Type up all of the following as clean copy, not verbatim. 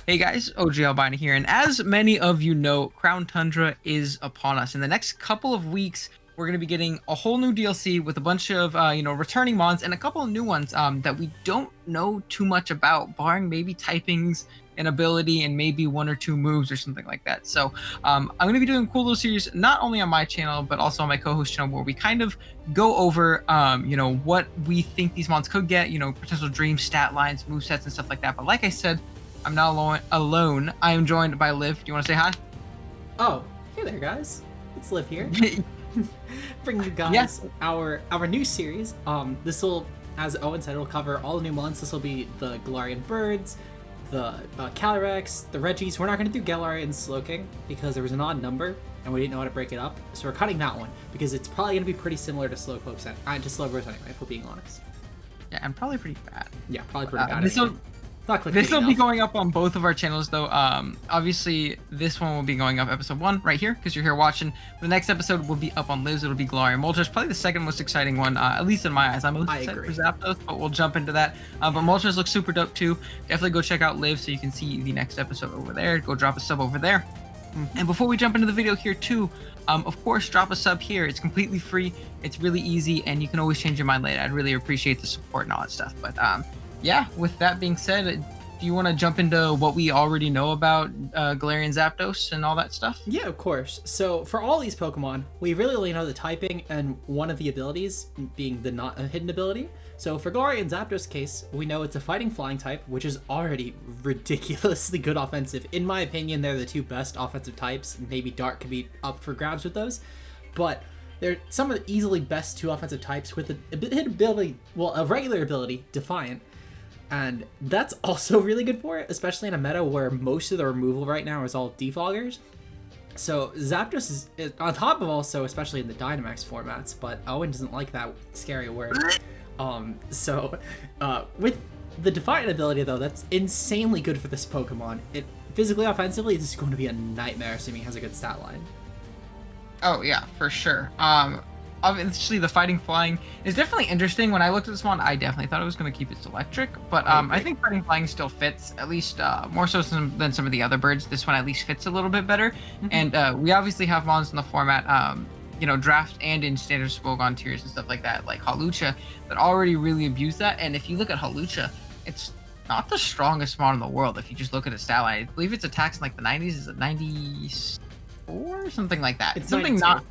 Hey guys, Ogalbina here, and as many of you know, Crown Tundra is upon us. In the next couple of weeks, we're going to be getting a whole new DLC with a bunch of, returning mods and a couple of new ones that we don't know too much about, barring maybe typings and ability and maybe one or two moves or something like that. So I'm going to be doing a cool little series, not only on my channel, but also on my co-host channel, where we kind of go over, what we think these mods could get, potential dream stat lines, movesets, and stuff like that. But like I said, I'm not alone. I am joined by Liv. Do you want to say hi? Oh, hey there, guys. It's Liv here. Bringing you guys our new series. This will, as Owen said, it'll cover all the new months. This will be the Galarian birds, the Calyrex, the Regis. We're not going to do Galarian Slowking because there was an odd number and we didn't know how to break it up. So we're cutting that one because it's probably going to be pretty similar to Slowpokes to Slowbros anyway, if we're being honest. Yeah, and probably pretty bad. Yeah, probably pretty bad. This will be going up on both of our channels, though. Obviously, this one will be going up episode 1 right here, because you're here watching. The next episode will be up on Liv's. It'll be Galarian Moltres, probably the second most exciting one, at least in my eyes. I'm most excited for Zapdos, but we'll jump into that. But Moltres looks super dope, too. Definitely go check out Liv so you can see the next episode over there. Go drop a sub over there. And before we jump into the video here, too, of course, drop a sub here. It's completely free. It's really easy, and you can always change your mind later. I'd really appreciate the support and all that stuff. But, yeah, with that being said, do you want to jump into what we already know about Galarian Zapdos and all that stuff? Yeah, of course. So for all these Pokemon, we really only know the typing and one of the abilities being the not a hidden ability. So for Galarian Zapdos' case, we know it's a fighting flying type, which is already ridiculously good offensive. In my opinion, they're the two best offensive types. Maybe Dark could be up for grabs with those, but they're some of the easily best two offensive types with a hidden ability, well, a regular ability, Defiant. And that's also really good for it, especially in a meta where most of the removal right now is all defoggers. So Zapdos is on top of also, especially in the Dynamax formats, but Owen doesn't like that scary word. With the Defiant ability, though, that's insanely good for this Pokemon. It physically, offensively, this is going to be a nightmare, assuming it has a good stat line. Oh, yeah, for sure. Obviously, the fighting flying is definitely interesting. When I looked at this one, I definitely thought it was going to keep its electric, but I think fighting flying still fits, at least more so than some of the other birds. This one at least fits a little bit better. And we obviously have mons in the format, draft and in standard Spogon tiers and stuff like that, like Hawlucha, that already really abuse that. And if you look at Hawlucha, it's not the strongest mon in the world. If you just look at its stat line, I believe its attacks in like the 90s. Is it 94? Something like that. It's something 92. Not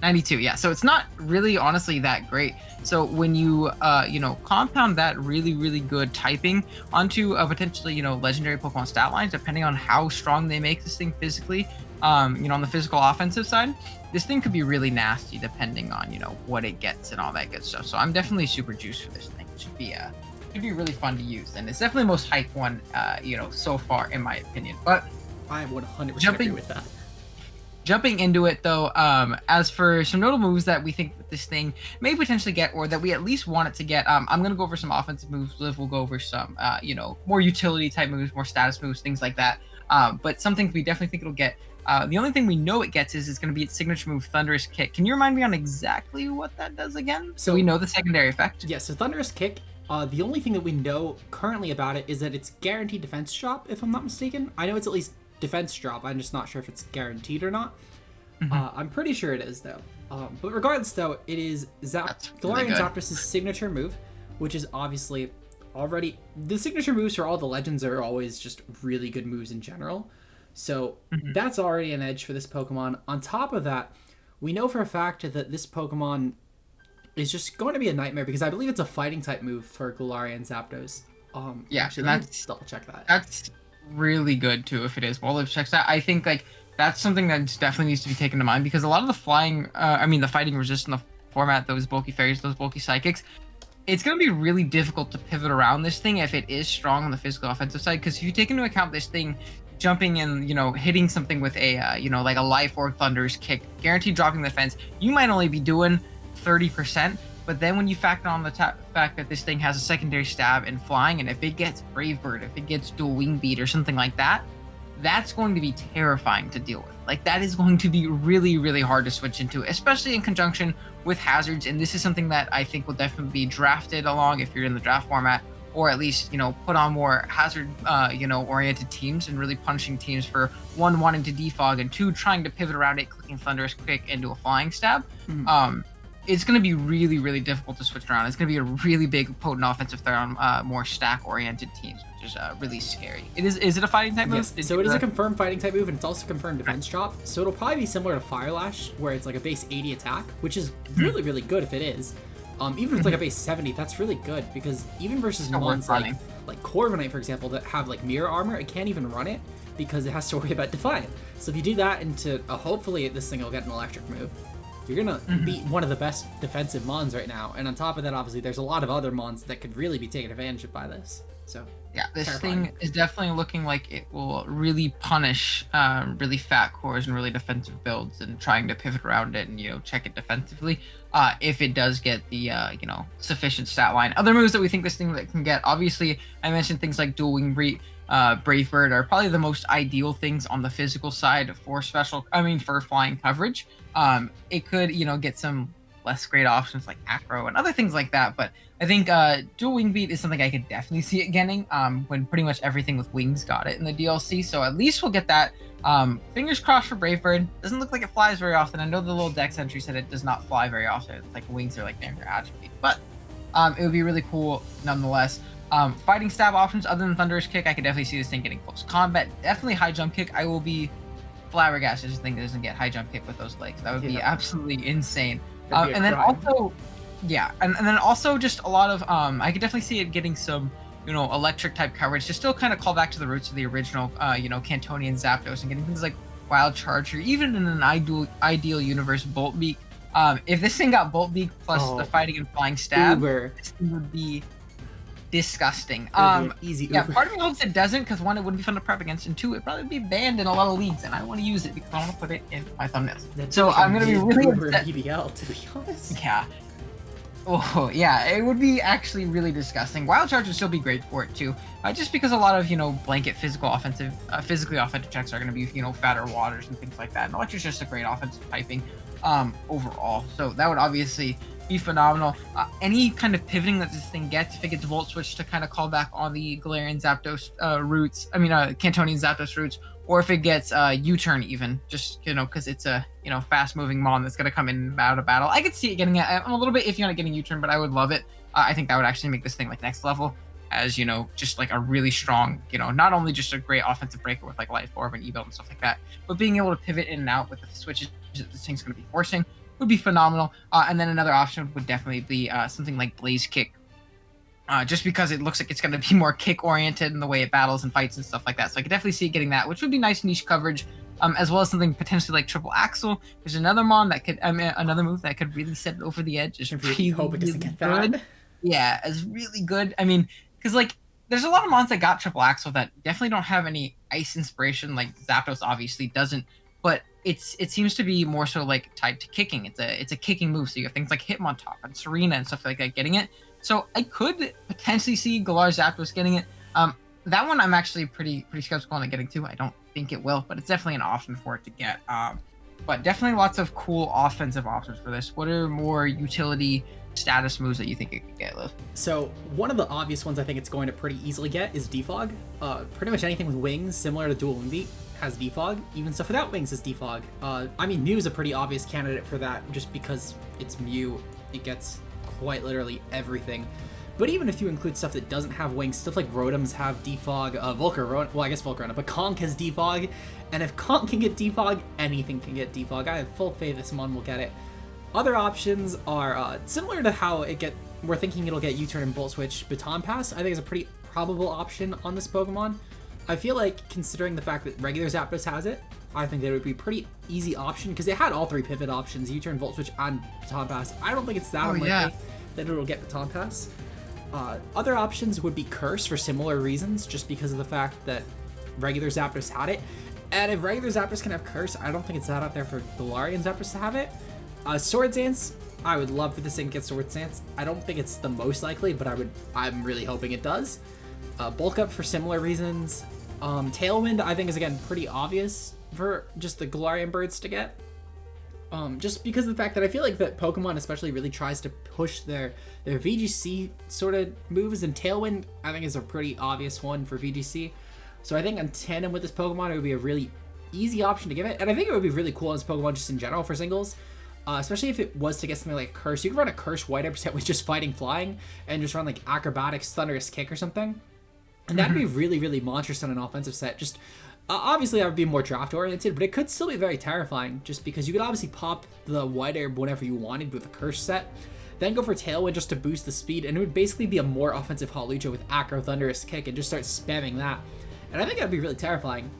92, yeah. So it's not really, honestly, that great. So when you, compound that really, really good typing onto a potentially, legendary Pokemon stat lines, depending on how strong they make this thing physically, on the physical offensive side, this thing could be really nasty depending on, what it gets and all that good stuff. So I'm definitely super juiced for this thing. It should be really fun to use, and it's definitely the most hyped one, so far in my opinion. But I 100% agree with that. Jumping into it, though, as for some notable moves that we think that this thing may potentially get, or that we at least want it to get, I'm going to go over some offensive moves. Liv will go over some, more utility type moves, more status moves, things like that. But something we definitely think it'll get. The only thing we know it gets is it's going to be its signature move, Thunderous Kick. Can you remind me on exactly what that does again? So we know the secondary effect. Yeah, so Thunderous Kick, the only thing that we know currently about it is that it's guaranteed defense drop, if I'm not mistaken. I know it's at least defense drop. I'm just not sure if it's guaranteed or not. I'm pretty sure it is, though. But regardless, though, it is Galarian Zapdos' signature move, which is obviously already... The signature moves for all the legends are always just really good moves in general. So that's already an edge for this Pokemon. On top of that, we know for a fact that this Pokemon is just going to be a nightmare because I believe it's a fighting type move for Galarian Zapdos. Yeah, actually, let me double check that. That's really good, too, if it is. While Liv checks that, I think, that's something that definitely needs to be taken to mind, because a lot of the the fighting resist in the format, those bulky fairies, those bulky psychics, it's going to be really difficult to pivot around this thing if it is strong on the physical offensive side, because if you take into account this thing jumping and, hitting something with a, like a Life Orb Thunderous Kick, guaranteed dropping the fence, you might only be doing 30%, but then when you factor on the fact that this thing has a secondary stab and flying, and if it gets Brave Bird, if it gets Dual Wing Beat or something like that, that's going to be terrifying to deal with. Like, that is going to be really, really hard to switch into, especially in conjunction with hazards. And this is something that I think will definitely be drafted along if you're in the draft format, or at least, put on more hazard, oriented teams and really punishing teams for one, wanting to defog, and two, trying to pivot around it, clicking Thunderous Kick into a flying stab. It's going to be really, really difficult to switch around. It's going to be a really big, potent offensive threat on more stack-oriented teams, which is really scary. Is it a fighting type move? Yes. So it is a confirmed fighting type move, and it's also confirmed defense drop. So it'll probably be similar to Fire Lash, where it's like a base 80 attack, which is really, really good if it is. Even if it's like a base 70, that's really good, because even versus mons like Corviknight, for example, that have like mirror armor, it can't even run it because it has to worry about Defiant. So if you do that into hopefully this thing will get an electric move, you're gonna beat one of the best defensive mons right now. And on top of that, obviously, there's a lot of other mons that could really be taken advantage of by this. So yeah, this thing is definitely looking like it will really punish really fat cores and really defensive builds, and trying to pivot around it and check it defensively. If it does get the sufficient stat line. Other moves that we think this thing that can get, obviously, I mentioned things like Dual Wing Brave Bird are probably the most ideal things on the physical side for for flying coverage. It could get some less great options like Acro and other things like that, but I think Dual Wing Beat is something I could definitely see it getting when pretty much everything with wings got it in the DLC, so at least we'll get that. Fingers crossed for Brave Bird. Doesn't look like it flies very often. I know the little dex entry said it does not fly very often. It's like wings are like damn near attribute, but it would be really cool nonetheless. Fighting stab options other than Thunderous Kick, I could definitely see this thing getting close combat. Definitely High Jump Kick. I will be flabbergasted this thing doesn't get High Jump Kick with those legs. That would be absolutely insane. And then also just a lot of I could definitely see it getting some electric type coverage to still kind of call back to the roots of the original Cantonian Zapdos, and getting things like Wild Charge, or even in an ideal universe Bolt Beak. If this thing got Bolt Beak plus the fighting and flying stab, this thing would be disgusting. Easy yeah, part of me hopes it doesn't, because one, it wouldn't be fun to prep against, and two, it'd probably be banned in a lot of leagues, and I want to use it because I want to put it in my thumbnails. So I'm gonna be really upset. PBL, to be honest. Yeah. Oh yeah, it would be actually really disgusting. Wild Charge would still be great for it too, just because a lot of blanket physically offensive checks are going to be fatter waters and things like that. And Electric's just a great offensive typing overall, so that would obviously be phenomenal. Any kind of pivoting that this thing gets, if it gets Volt Switch to kind of call back on the Galarian Zapdos roots, Cantonian Zapdos roots, or if it gets U-turn even, just because it's a fast moving mon that's gonna come in and out of battle. I could see it getting it. I'm a little bit iffy on it getting U-turn, but I would love it. I think that would actually make this thing like next level, as just like a really strong, not only just a great offensive breaker with like Life Orb and E-Belt and stuff like that, but being able to pivot in and out with the switches that this thing's gonna be forcing would be phenomenal. And then another option would definitely be something like Blaze Kick, just because it looks like it's going to be more kick oriented in the way it battles and fights and stuff like that. So I could definitely see it getting that, which would be nice niche coverage, as well as something potentially like Triple Axle. There's another mon that could, another move that could really set it over the edge. Just really hope it doesn't get that. Yeah, it's really good. Because like there's a lot of mons that got Triple Axle that definitely don't have any ice inspiration. Like Zapdos obviously doesn't, but it seems to be more so like tied to kicking. It's a kicking move, so you have things like Hitmontop and Serena and stuff like that getting it. So I could potentially see Galar Zapdos getting it. That one I'm actually pretty skeptical on it getting too. I don't think it will, but it's definitely an option for it to get. But definitely lots of cool offensive options for this. What are more utility status moves that you think it could get, Liv? So one of the obvious ones I think it's going to pretty easily get is Defog. Pretty much anything with wings, similar to Dual Wing Beat, has Defog. Even stuff without wings has Defog. Mew is a pretty obvious candidate for that, just because it's Mew. It gets quite literally everything. But even if you include stuff that doesn't have wings, stuff like Rotoms have Defog, Volcarona, but Conk has Defog, and if Conk can get Defog, anything can get Defog. I have full faith this mon will get it. Other options are similar to how we're thinking it'll get U-turn and Volt Switch. Baton Pass, I think, is a pretty probable option on this Pokemon. I feel like, considering the fact that regular Zapdos has it, I think that it would be a pretty easy option, because it had all three pivot options, U-turn, Volt Switch, and Baton Pass. I don't think it's that unlikely that it'll get Baton Pass. Other options would be Curse for similar reasons, just because of the fact that regular Zapdos had it. And if regular Zapdos can have Curse, I don't think it's that out there for Galarian Zapdos to have it. Swords Dance, I would love for this thing to get Swords Dance. I don't think it's the most likely, but I'm really hoping it does. Bulk Up for similar reasons. Tailwind, I think, is again pretty obvious for just the Galarian birds to get. Just because of the fact that I feel like that Pokemon especially really tries to push their VGC sort of moves, and Tailwind I think is a pretty obvious one for VGC. So I think on tandem with this Pokemon, it would be a really easy option to give it, and I think it would be really cool as Pokemon just in general for singles. Especially if it was to get something like a Curse. You could run a Curse White Up set with just Fighting Flying, and just run like Acrobatics, Thunderous Kick or something. And that'd be really, really monstrous on an offensive set. Just obviously that would be more draft oriented, but it could still be very terrifying just because you could obviously pop the White Herb whenever you wanted with a Curse set, then go for Tailwind just to boost the speed, and it would basically be a more offensive Hawlucha with Acro, Thunderous Kick, and just start spamming that. And I think that'd be really terrifying.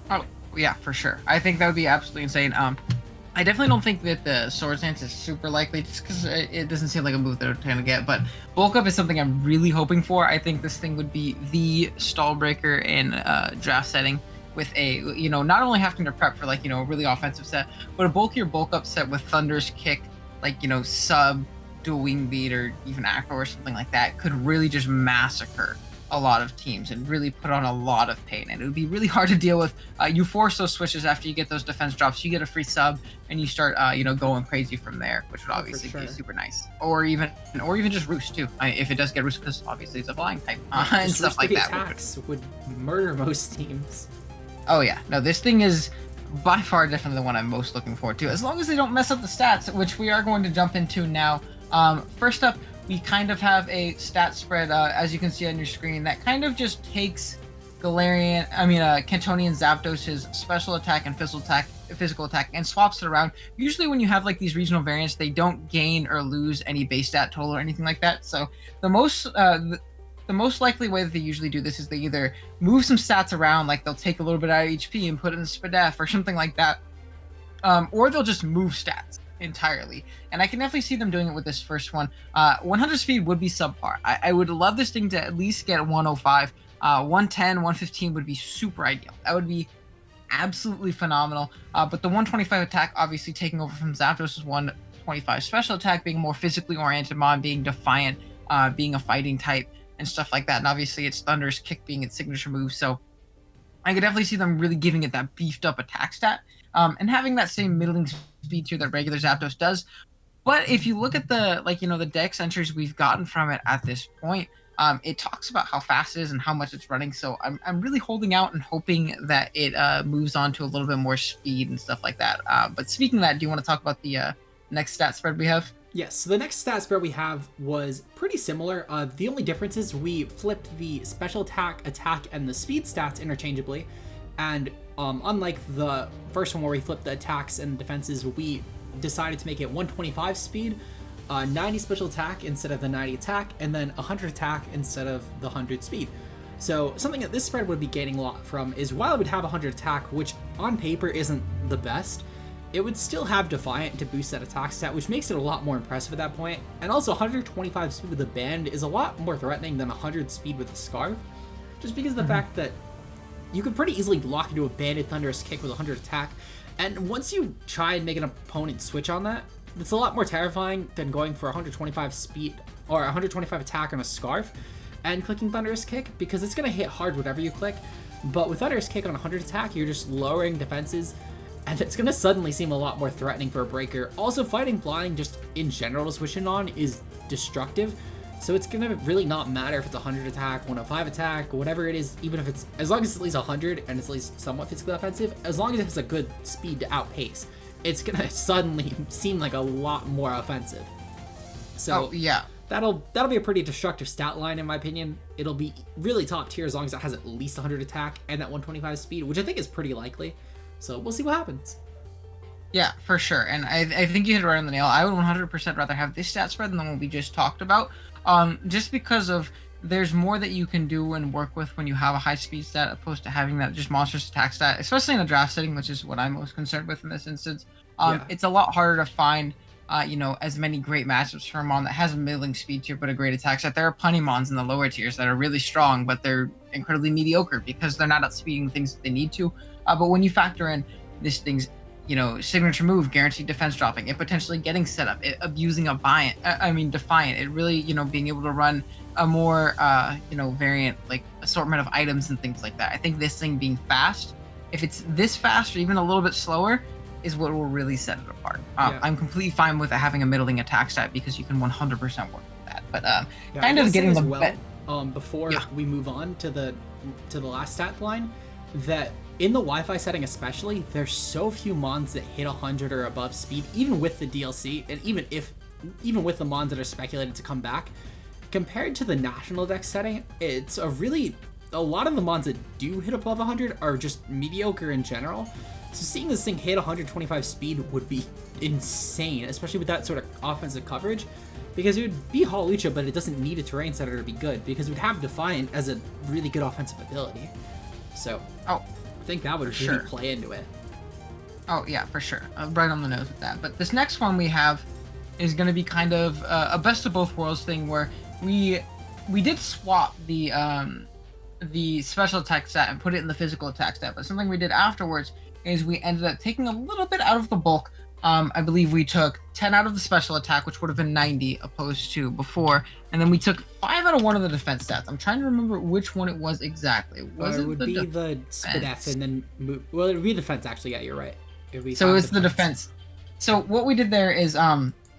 Oh, yeah, for sure. I think that would be absolutely insane. I definitely don't think that the Swords Dance is super likely just because it doesn't seem like a move that we're trying to get, but Bulk Up is something I'm really hoping for. I think this thing would be the stall breaker in draft setting with a, not only having to prep for like, a really offensive set, but a bulkier Bulk Up set with Thunderous Kick, like, sub, dual Wing Beat, or even Acro or something like that could really just massacre a lot of teams and really put on a lot of pain, and it would be really hard to deal with. You force those switches after you get those defense drops, you get a free sub, and you start going crazy from there, which would obviously be super nice. Or even just Roost too, if it does get Roost, because obviously it's a flying type, and stuff like that. Attacks would murder most teams. Oh yeah, no, this thing is by far definitely the one I'm most looking forward to, as long as they don't mess up the stats, which we are going to jump into now. First up, we kind of have a stat spread, as you can see on your screen, that kind of just takes Cantonian Zapdos' special attack and physical attack, and swaps it around. Usually when you have like these regional variants, they don't gain or lose any base stat total or anything like that. So the most likely way that they usually do this is they either move some stats around, like they'll take a little bit out of HP and put it in Spadef or something like that, or they'll just move stats entirely. And I can definitely see them doing it with this first one. 100 speed would be subpar. I would love this thing to at least get 105. 110, 115 would be super ideal. That would be absolutely phenomenal. But the 125 attack obviously taking over from Zapdos' 125 special attack, being a more physically oriented mon, being defiant, being a fighting type, and stuff like that. And obviously it's Thunderous Kick being its signature move. So I could definitely see them really giving it that beefed up attack stat, and having that same middling speed tier that regular Zapdos does. But if you look at the the dex entries we've gotten from it at this point, it talks about how fast it is and how much it's running. So I'm really holding out and hoping that it moves on to a little bit more speed and stuff like that. But speaking of that, do you want to talk about the next stat spread we have? Yes, so the next stat spread we have was pretty similar. The only difference is we flipped the special attack, and the speed stats interchangeably. And unlike the first one where we flipped the attacks and defenses, we decided to make it 125 speed, 90 special attack instead of the 90 attack, and then 100 attack instead of the 100 speed. So something that this spread would be gaining a lot from is, while it would have 100 attack, which on paper isn't the best, it would still have Defiant to boost that attack stat, which makes it a lot more impressive at that point. And also 125 speed with a band is a lot more threatening than 100 speed with a Scarf, just because of the fact that you could pretty easily lock into a banded Thunderous Kick with 100 attack, and once you try and make an opponent switch on that, it's a lot more terrifying than going for 125 speed or 125 attack on a Scarf and clicking Thunderous Kick, because it's going to hit hard whatever you click. But with Thunderous Kick on 100 attack, you're just lowering defenses, and it's going to suddenly seem a lot more threatening for a breaker. Also, Fighting Flying just in general to switch in on is destructive, so it's going to really not matter if it's 100 attack, 105 attack, whatever it is, even if it's, as long as it's at least 100 and it's at least somewhat physically offensive, as long as it has a good speed to outpace, it's going to suddenly seem like a lot more offensive. So yeah, that'll be a pretty destructive stat line in my opinion. It'll be really top tier as long as it has at least 100 attack and that 125 speed, which I think is pretty likely. So we'll see what happens. Yeah, for sure. And I think you hit it right on the nail. I would 100% rather have this stat spread than the one we just talked about. Just because of there's more that you can do and work with when you have a high speed stat opposed to having that just monstrous attack stat, especially in a draft setting, which is what I'm most concerned with in this instance. It's a lot harder to find, as many great matchups for a mon that has a middling speed tier but a great attack stat. There are plenty mons in the lower tiers that are really strong, but they're incredibly mediocre because they're not outspeeding things that they need to. But when you factor in this thing's signature move, guaranteed defense dropping, it potentially getting set up, it abusing a Defiant, it really, being able to run a more, variant, like, assortment of items and things like that. I think this thing being fast, if it's this fast or even a little bit slower, is what will really set it apart. Yeah. I'm completely fine with having a middling attack stat because you can 100% work with that. But Yeah, kind I will of say getting as the well, before we move on to the last stat line, that in the Wi-Fi setting especially, there's so few mons that hit 100 or above speed, even with the DLC, and even with the mons that are speculated to come back, compared to the national dex setting, it's a lot of the mons that do hit above 100 are just mediocre in general. So seeing this thing hit 125 speed would be insane, especially with that sort of offensive coverage, because it would be Hawlucha, but it doesn't need a terrain setter to be good, because it would have Defiant as a really good offensive ability. So I think that would really play into it. Oh yeah, for sure. Right on the nose with that. But this next one we have is going to be kind of a best of both worlds thing, where we did swap the special attack stat and put it in the physical attack stat, but something we did afterwards is we ended up taking a little bit out of the bulk. I believe we took 10 out of the special attack, which would have been 90 opposed to before, and then we took 5 out of one of the defense stats. I'm trying to remember which one it was exactly. It would be the SPDF and then it would be defense actually. Yeah, you're right. So it's the defense. So what we did there is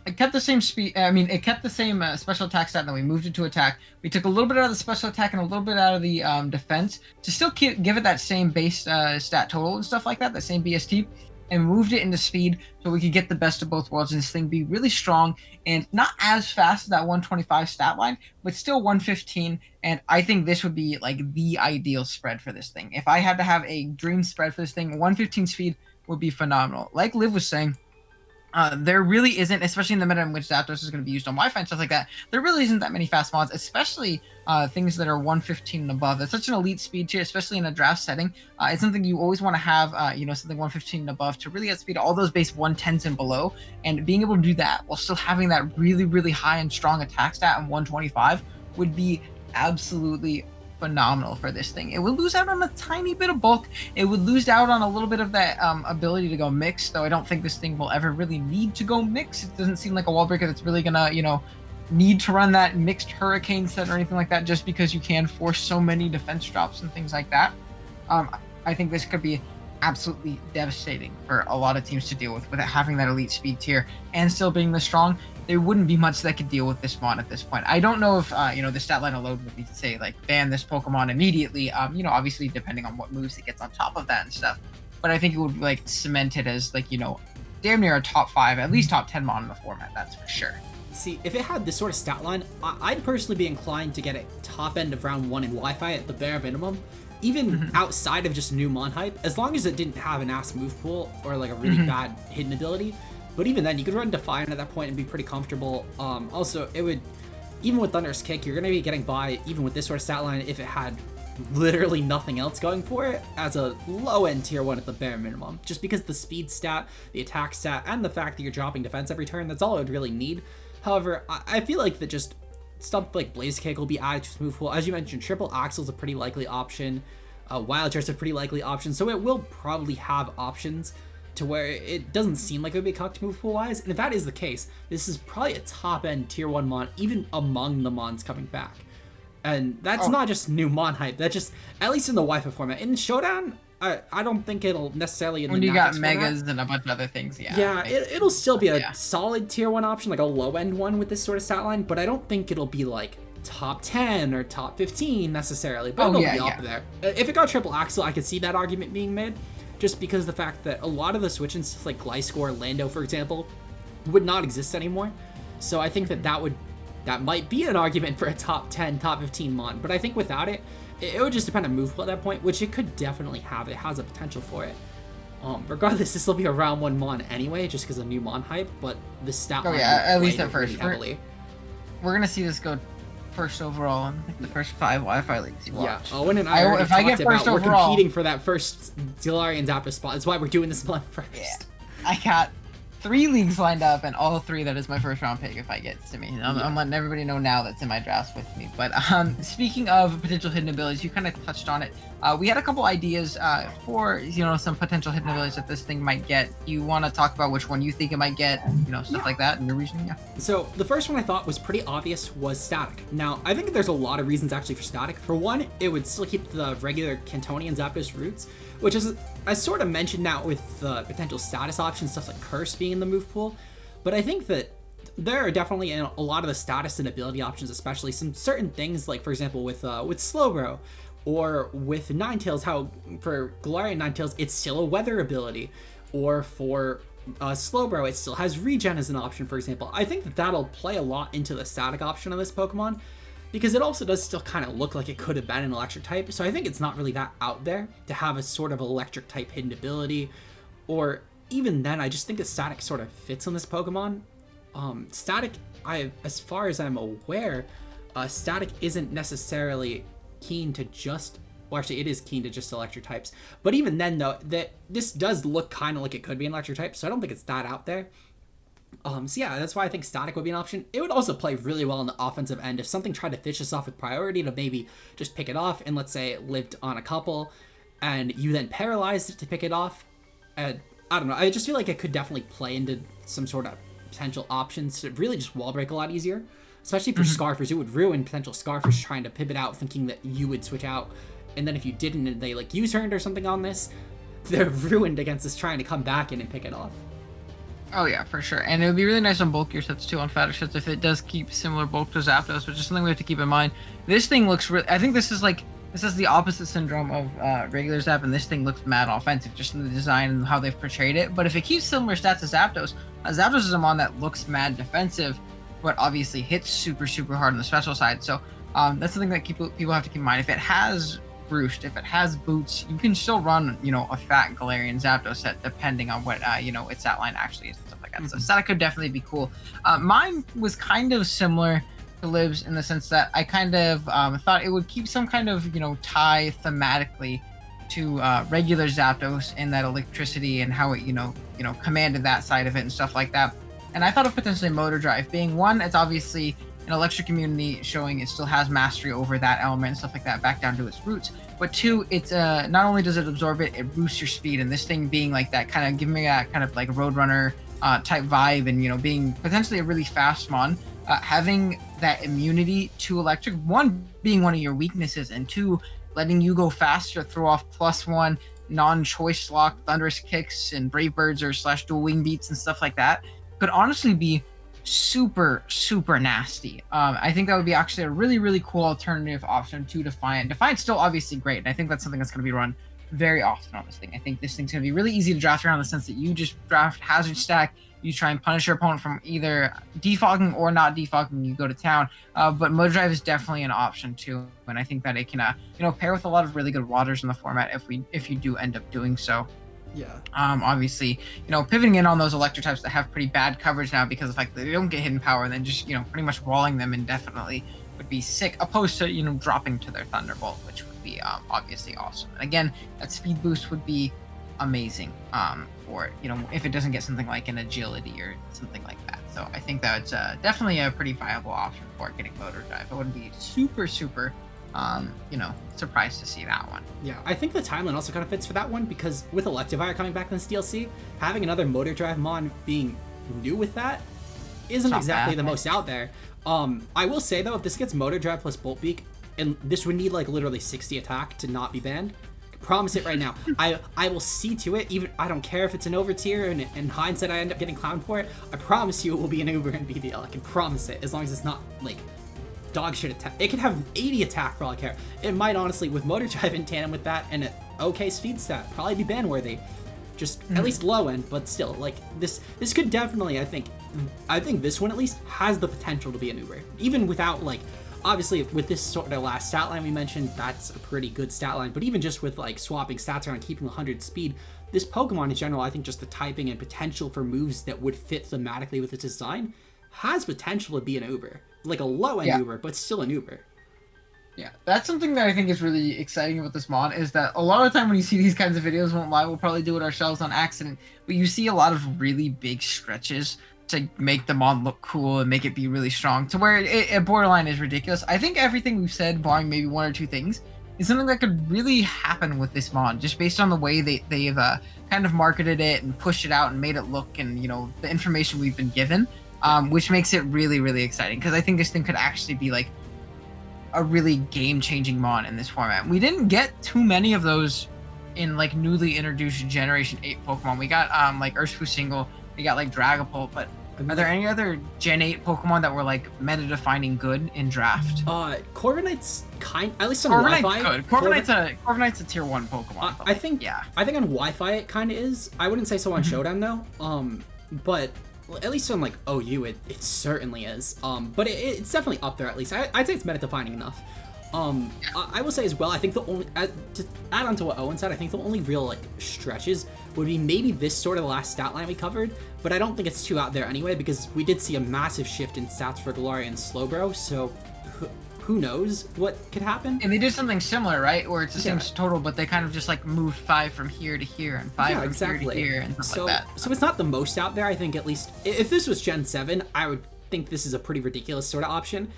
it kept the same speed. I mean, it kept the same special attack stat, and then we moved it to attack. We took a little bit out of the special attack and a little bit out of the defense to still give it that same base stat total and stuff like that, that same BST, and moved it into speed so we could get the best of both worlds and this thing be really strong and not as fast as that 125 stat line, but still 115. And I think this would be like the ideal spread for this thing. If I had to have a dream spread for this thing, 115 speed would be phenomenal. Like Liv was saying, there really isn't, especially in the meta in which Zapdos is going to be used on Wi-Fi and stuff like that, there really isn't that many fast mods, especially things that are 115 and above. That's such an elite speed tier, especially in a draft setting. It's something you always want to have, something 115 and above to really get speed all those base 110s and below. And being able to do that while still having that really, really high and strong attack stat on 125 would be absolutely phenomenal for this thing. It would lose out on a tiny bit of bulk. It would lose out on a little bit of that ability to go mixed, though I don't think this thing will ever really need to go mix. It doesn't seem like a wall breaker that's really gonna, need to run that mixed hurricane set or anything like that, just because you can force so many defense drops and things like that. I think this could be absolutely devastating for a lot of teams to deal with it having that elite speed tier and still being this strong. There wouldn't be much that could deal with this mon at this point. I don't know if the stat line alone would be to say like ban this Pokemon immediately. Obviously depending on what moves it gets on top of that and stuff. But I think it would like cement it as like damn near a top 5, at least top 10 mon in the format. That's for sure. See, if it had this sort of stat line, I'd personally be inclined to get it top end of round 1 in Wi-Fi at the bare minimum. Even outside of just new mon hype, as long as it didn't have an ass move pool or like a really bad hidden ability. But even then, you could run Defiant at that point and be pretty comfortable. Also, it would, even with Thunder's Kick, you're going to be getting by, even with this sort of stat line, if it had literally nothing else going for it, as a low-end tier 1 at the bare minimum. Just because the speed stat, the attack stat, and the fact that you're dropping defense every turn, that's all it would really need. However, I feel like that just stuff like Blaze Kick will be added to its move pool. As you mentioned, Triple Axle's a pretty likely option. Wild Chart's a pretty likely option, so it will probably have options to where it doesn't seem like it would be cocked move pool wise. And if that is the case, this is probably a top end tier 1 mon, even among the mons coming back. And that's not just new mon hype, that's just, at least in the Wi-Fi format. In Showdown, I don't think it'll necessarily in when the you got format. megas and a bunch of other things. It'll still be a solid tier 1 option, like a low end one with this sort of stat line, but I don't think it'll be like top 10 or top 15 necessarily, but it'll be up there. If it got Triple Axle, I could see that argument being made, just because the fact that a lot of the switch-ins, like Gliscor, Lando, for example, would not exist anymore. So I think that might be an argument for a top 10, top 15 mon, but I think without it, it would just depend on move pool at that point, which it could definitely have. It has a potential for it. Regardless, this will be a round 1 mon anyway, just because of new mon hype, but the stat line at least at first. Really We're gonna see this go first overall in like the first 5 Wi-Fi leagues you watch. Yeah, Owen and I already talked about we're competing for that first Galarian Zapdos spot. That's why we're doing this month first. Yeah. I got 3 leagues lined up, and all 3 that is my first round pick if I get to me. I'm letting everybody know now that's in my drafts with me. But speaking of potential hidden abilities, you kind of touched on it. We had a couple ideas for some potential hidden abilities that this thing might get. You want to talk about which one you think it might get, stuff like that in your reasoning? Yeah. So the first one I thought was pretty obvious was Static. Now I think there's a lot of reasons actually for Static. For one, it would still keep the regular Cantonian Zapdos roots, which is, I sort of mentioned now with the potential status options, stuff like Curse being in the move pool. But I think that there are definitely in a lot of the status and ability options, especially some certain things, like for example with Slowbro, or with Ninetales, how for Galarian Ninetales it's still a weather ability, or for Slowbro it still has regen as an option, for example. I think that that'll play a lot into the static option of this Pokemon, because it also does still kind of look like it could have been an electric type, so I think it's not really that out there to have a sort of electric type hidden ability. Or even then, I just think that Static sort of fits on this Pokemon. Static, as far as I'm aware, Static isn't necessarily keen to just, well actually it is keen to just electric types, but even then though, that this does look kind of like it could be an electric type, so I don't think it's that out there. So yeah, that's why I think Static would be an option. It would also play really well on the offensive end if something tried to fish us off with priority to maybe just pick it off, and let's say it lived on a couple, and you then paralyzed it to pick it off. And I don't know, I just feel like it could definitely play into some sort of potential options to really just wall break a lot easier, especially for Scarfers. It would ruin potential Scarfers trying to pivot out thinking that you would switch out, and then if you didn't and they like U-turned or something on this, they're ruined against us trying to come back in and pick it off. Oh yeah, for sure. And it would be really nice on bulkier sets too, on fatter sets, if it does keep similar bulk to Zapdos, which is something we have to keep in mind. This thing looks really, I think this is the opposite syndrome of regular Zap, and this thing looks mad offensive, just in the design and how they've portrayed it. But if it keeps similar stats to Zapdos, Zapdos is a mon that looks mad defensive, but obviously hits super, super hard on the special side. So that's something that people have to keep in mind. If it has Roost, if it has Boots, you can still run, a fat Galarian Zapdos set depending on what, its stat line actually is and stuff like that. So Static could definitely be cool. Mine was kind of similar to Lib's in the sense that I kind of thought it would keep some kind of, tie thematically to regular Zapdos and that electricity and how it, commanded that side of it and stuff like that. And I thought of potentially Motor Drive being one. It's obviously an electric immunity, showing it still has mastery over that element and stuff like that, back down to its roots. But two, it's not only does it absorb it, it boosts your speed, and this thing being like that, kind of giving me that kind of like Roadrunner type vibe, and being potentially a really fast mon, having that immunity to electric, one being one of your weaknesses, and two, letting you go faster, throw off +1 non-choice lock thunderous kicks and brave birds or / dual wing beats and stuff like that, could honestly be super, super nasty. I think that would be actually a really, really cool alternative option to Defiant. Defiant's still obviously great, and I think that's something that's going to be run very often on this thing. I think this thing's going to be really easy to draft around, in the sense that you just draft Hazard Stack, you try and punish your opponent from either defogging or not defogging, you go to town. But Motor Drive is definitely an option too, and I think that it can pair with a lot of really good waters in the format if you do end up doing so. Yeah. Obviously, pivoting in on those electric types that have pretty bad coverage now because of the fact that they don't get hidden power, and then just, pretty much walling them indefinitely would be sick, opposed to, dropping to their Thunderbolt, which would be obviously awesome. And again, that speed boost would be amazing for it, if it doesn't get something like an agility or something like that. So I think that's definitely a pretty viable option for getting Motor Drive. I wouldn't be super, super surprised to see that one. Yeah, I think the timeline also kind of fits for that one, because with Electivire coming back in this DLC, having another Motor Drive mon being new with that isn't exactly the most out there. I will say though, if this gets Motor Drive plus Bolt Beak, and this would need like literally 60 attack to not be banned, I promise it right now. I will see to it, even I don't care if it's an over tier and in hindsight I end up getting clowned for it. I promise you it will be an Uber in BBL. I can promise it, as long as it's not like dog shit attack. It could have 80 attack for all I care. It might honestly, with Motor Drive in tandem with that and an okay speed stat, probably be ban worthy. Just at least low end, but still, like this could definitely, I think this one at least has the potential to be an Uber, even without like, obviously with this sort of last stat line we mentioned, that's a pretty good stat line, but even just with like swapping stats around and keeping 100 speed, this Pokemon in general, I think just the typing and potential for moves that would fit thematically with its design has potential to be an Uber. Like a low-end Uber, but still an Uber. Yeah, that's something that I think is really exciting about this mod is that a lot of the time when you see these kinds of videos, won't lie, we'll probably do it ourselves on accident, but you see a lot of really big stretches to make the mod look cool and make it be really strong to where it borderline is ridiculous. I think everything we've said, barring maybe one or two things, is something that could really happen with this mod, just based on the way they've kind of marketed it and pushed it out and made it look, and the information we've been given, which makes it really, really exciting, because I think this thing could actually be like a really game-changing mod in this format. We didn't get too many of those in like newly introduced Generation 8 Pokemon. We got like Urshifu Single, we got like Dragapult, but are there any other Gen 8 Pokemon that were like meta-defining good in draft? Corviknight's at least on Wi-Fi. Good. Corviknight's a tier 1 Pokemon. I think on Wi-Fi it kind of is. I wouldn't say so on Showdown though. But at least on like OU it certainly is. But it's definitely up there at least. I'd say it's meta-defining enough. I will say as well, I think the only to add on to what Owen said, I think the only real like stretches would be maybe this sort of the last stat line we covered, but I don't think it's too out there anyway, because we did see a massive shift in stats for Galarian Slowbro, so who knows what could happen. And they did something similar, right? Where it's the same total, but they kind of just like moved 5 from here to here and 5 from here to here and stuff like that. So it's not the most out there, I think. At least if this was Gen 7, I would think this is a pretty ridiculous sort of option,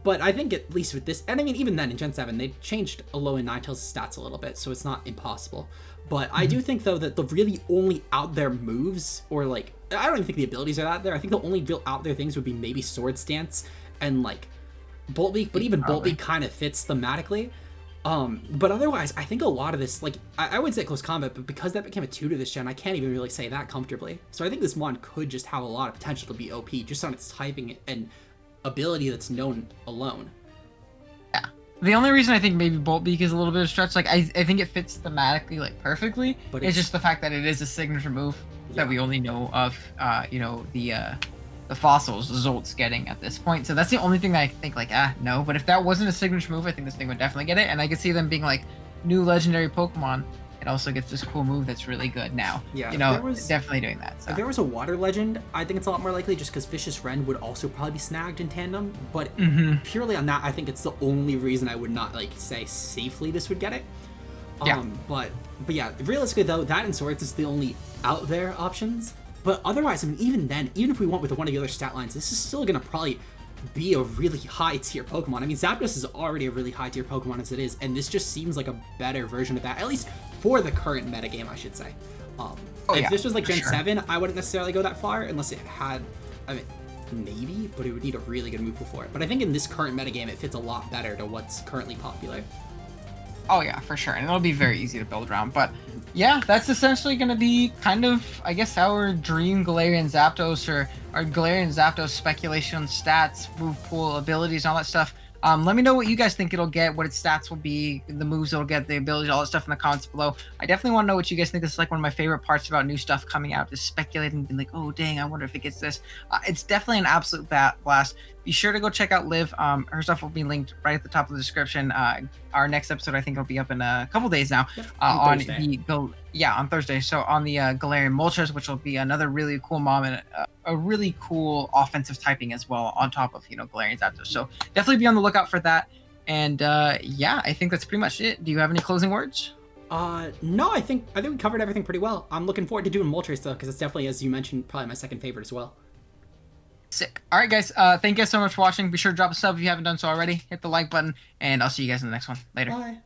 but I think at least with this, and I mean even then in Gen 7 they changed Alolan and Ninetales' stats a little bit, so it's not impossible. But I do think though that the really only out there moves, or like I don't even think the abilities are out there. I think the only real out there things would be maybe Sword Stance and like Bolt Beak, but even Bolt Beak kind of fits thematically. But otherwise, I think a lot of this, like, I would say Close Combat, but because that became a 2 to this gen, I can't even really say that comfortably. So I think this mod could just have a lot of potential to be OP, just on its typing and ability that's known alone. Yeah. The only reason I think maybe Bolt Beak is a little bit of stretch, like, I think it fits thematically, like, perfectly. But it's just the fact that it is a signature move that we only know of, the fossils Zolt's getting at this point. So that's the only thing that I think like, no. But if that wasn't a signature move, I think this thing would definitely get it. And I could see them being like new legendary Pokemon. It also gets this cool move that's really good now. Yeah, definitely doing that. So. If there was a water legend, I think it's a lot more likely, just because Vicious Rend would also probably be snagged in tandem. But purely on that, I think it's the only reason I would not like say safely this would get it. But yeah, realistically though, that and Swords is the only out there options. But otherwise, I mean, even then, even if we went with one of the other stat lines, this is still going to probably be a really high-tier Pokemon. I mean, Zapdos is already a really high-tier Pokemon as it is, and this just seems like a better version of that, at least for the current metagame, I should say. If this was like Gen 7, I wouldn't necessarily go that far, unless it had, I mean, maybe, but it would need a really good move before it. But I think in this current metagame, it fits a lot better to what's currently popular. Oh yeah, for sure, and it'll be very easy to build around. But yeah, that's essentially going to be kind of, I guess, our dream Galarian Zapdos, or our Galarian Zapdos speculation, stats, move pool, abilities, and all that stuff. Let me know what you guys think it'll get, what its stats will be, the moves it'll get, the abilities, all that stuff in the comments below. I definitely want to know what you guys think. This is like one of my favorite parts about new stuff coming out, just speculating, being like, oh dang, I wonder if it gets this. It's definitely an absolute blast. Be sure to go check out Liv. Her stuff will be linked right at the top of the description. Our next episode, I think, will be up in a couple days now. On Thursday. So on the Galarian Moltres, which will be another really cool mom and a really cool offensive typing as well, on top of Galarian Zapdos. So definitely be on the lookout for that. And yeah, I think that's pretty much it. Do you have any closing words? No, I think we covered everything pretty well. I'm looking forward to doing Moltres though, because it's definitely, as you mentioned, probably my second favorite as well. Sick. All right, guys. Thank you guys so much for watching. Be sure to drop a sub if you haven't done so already. Hit the like button, and I'll see you guys in the next one. Later. Bye.